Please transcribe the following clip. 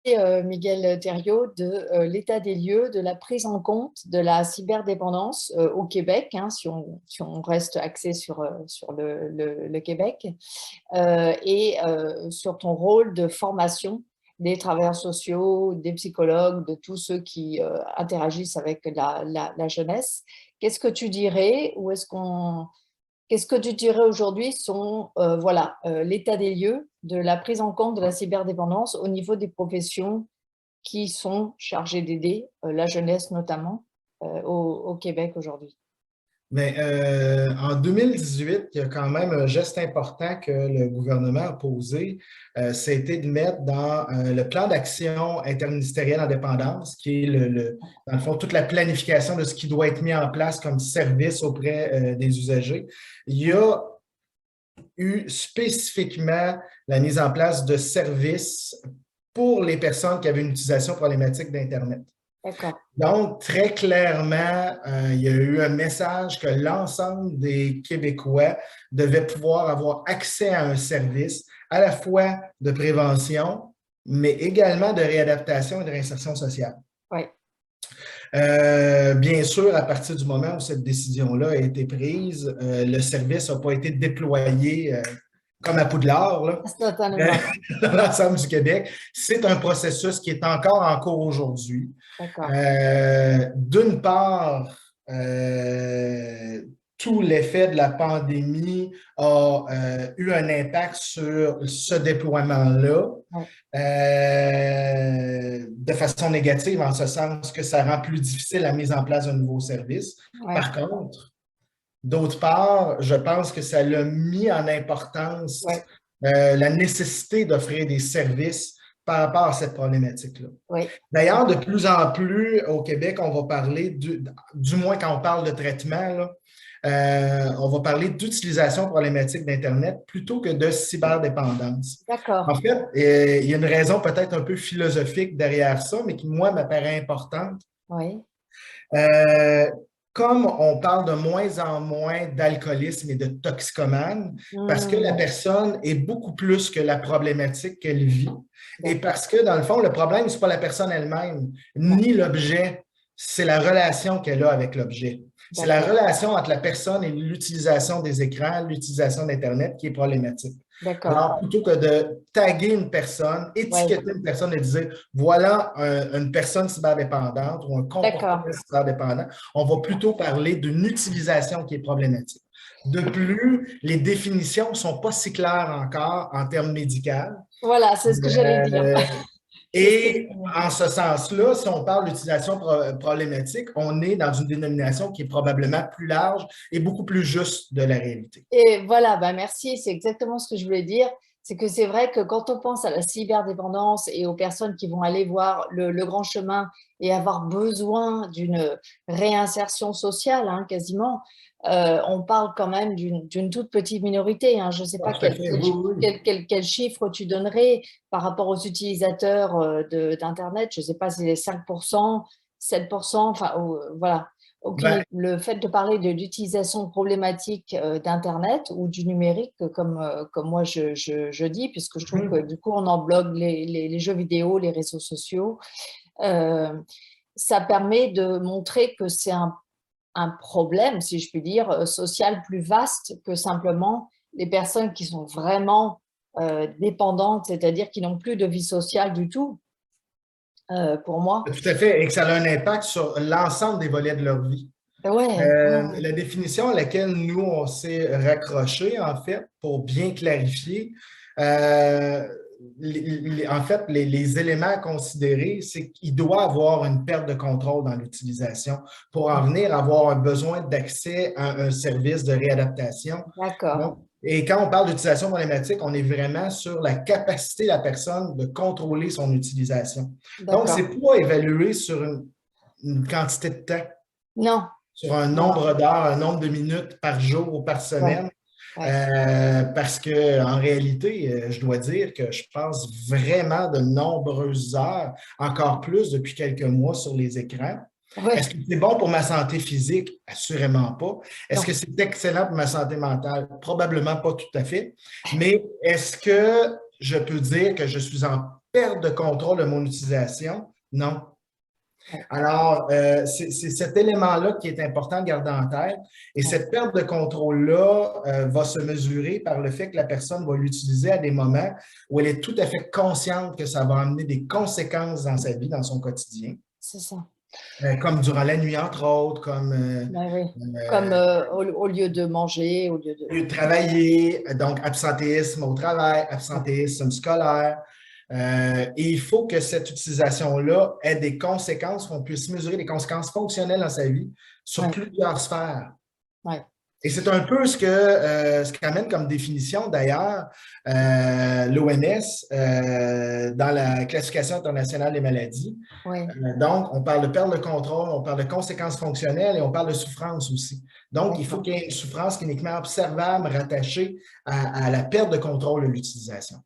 Miguel Thériault, de l'état des lieux de la prise en compte de la cyberdépendance au Québec, hein, si on reste axé sur le Québec, et sur ton rôle de formation des travailleurs sociaux, des psychologues, de tous ceux qui interagissent avec la jeunesse. Qu'est-ce que tu dirais, ou qu'est-ce que tu dirais aujourd'hui sont l'état des lieux de la prise en compte de la cyberdépendance au niveau des professions qui sont chargées d'aider la jeunesse notamment au Québec aujourd'hui? Mais en 2018, il y a quand même un geste important que le gouvernement a posé, c'était de mettre dans le plan d'action interministériel en dépendance, qui est dans le fond toute la planification de ce qui doit être mis en place comme service auprès des usagers. Il y a eu spécifiquement la mise en place de services pour les personnes qui avaient une utilisation problématique d'Internet. D'accord. Donc, très clairement, il y a eu un message que l'ensemble des Québécois devaient pouvoir avoir accès à un service à la fois de prévention, mais également de réadaptation et de réinsertion sociale. Oui. Bien sûr, à partir du moment où cette décision-là a été prise, le service n'a pas été déployé comme à Poudlard, là, dans l'ensemble du Québec. C'est un processus qui est encore en cours aujourd'hui. D'une part, tout l'effet de la pandémie a eu un impact sur ce déploiement-là de façon négative, en ce sens que ça rend plus difficile la mise en place d'un nouveau service. Par contre, d'autre part, je pense que ça l'a mis en importance la nécessité d'offrir des services par rapport à cette problématique-là. D'ailleurs, de plus en plus au Québec, on va parler, du moins quand on parle de traitement, là, on va parler d'utilisation problématique d'Internet plutôt que de cyberdépendance. D'accord. En fait, il y a une raison peut-être un peu philosophique derrière ça, mais qui, moi, m'apparaît importante. Oui. Comme on parle de moins en moins d'alcoolisme et de toxicomanes, parce que la personne est beaucoup plus que la problématique qu'elle vit, et parce que, dans le fond, le problème, ce n'est pas la personne elle-même, ni l'objet, c'est la relation qu'elle a avec l'objet. C'est la relation entre la personne et l'utilisation des écrans, l'utilisation d'Internet qui est problématique. Alors, plutôt que de taguer une personne, étiqueter une personne et dire voilà une personne cyberdépendante ou un comportement cyberdépendant, on va plutôt parler d'une utilisation qui est problématique. De plus, les définitions ne sont pas si claires encore en termes médicaux. Voilà, c'est ce que j'allais dire. Et en ce sens-là, si on parle d'utilisation problématique, on est dans une dénomination qui est probablement plus large et beaucoup plus juste de la réalité. Et voilà, merci, c'est exactement ce que je voulais dire. C'est que c'est vrai que quand on pense à la cyberdépendance et aux personnes qui vont aller voir le grand chemin et avoir besoin d'une réinsertion sociale, hein, quasiment, on parle quand même d'une toute petite minorité. Hein. Je ne sais pas quel chiffre tu donnerais par rapport aux utilisateurs d'Internet. Je ne sais pas si c'est 5%, 7%, enfin voilà. Le fait de parler de l'utilisation problématique d'Internet ou du numérique, comme moi je dis, puisque je trouve que du coup on englobe les jeux vidéo, les réseaux sociaux, ça permet de montrer que c'est un problème, si je puis dire, social plus vaste que simplement les personnes qui sont vraiment dépendantes, c'est-à-dire qui n'ont plus de vie sociale du tout. Pour moi. Tout à fait, et que ça a un impact sur l'ensemble des volets de leur vie. La définition à laquelle nous, on s'est raccroché, en fait, pour bien clarifier, en fait, les éléments à considérer, c'est qu'il doit avoir une perte de contrôle dans l'utilisation pour en venir à avoir un besoin d'accès à un service de réadaptation. D'accord. Et quand on parle d'utilisation problématique, on est vraiment sur la capacité de la personne de contrôler son utilisation. Donc, ce n'est pas évalué sur une quantité de temps. Non. Sur un nombre d'heures, un nombre de minutes par jour ou par semaine. Parce qu'en réalité, je dois dire que je passe vraiment de nombreuses heures, encore plus depuis quelques mois sur les écrans. Est-ce que c'est bon pour ma santé physique? Assurément pas. Est-ce que c'est excellent pour ma santé mentale? Probablement pas tout à fait. Mais est-ce que je peux dire que je suis en perte de contrôle de mon utilisation? Non. Alors, c'est cet élément-là qui est important de garder en tête. Et cette perte de contrôle-là va se mesurer par le fait que la personne va l'utiliser à des moments où elle est tout à fait consciente que ça va amener des conséquences dans sa vie, dans son quotidien. C'est ça. Comme durant la nuit, entre autres, comme, oui. Comme au lieu de manger, au lieu de travailler, donc absentéisme au travail, absentéisme scolaire. Et il faut que cette utilisation-là ait des conséquences, qu'on puisse mesurer des conséquences fonctionnelles dans sa vie sur plusieurs sphères. Ouais. Et c'est un peu ce qu'amène comme définition, d'ailleurs, l'OMS dans la classification internationale des maladies. Donc, on parle de perte de contrôle, on parle de conséquences fonctionnelles et on parle de souffrance aussi. Donc, il faut qu'il y ait une souffrance cliniquement observable rattachée à la perte de contrôle de l'utilisation.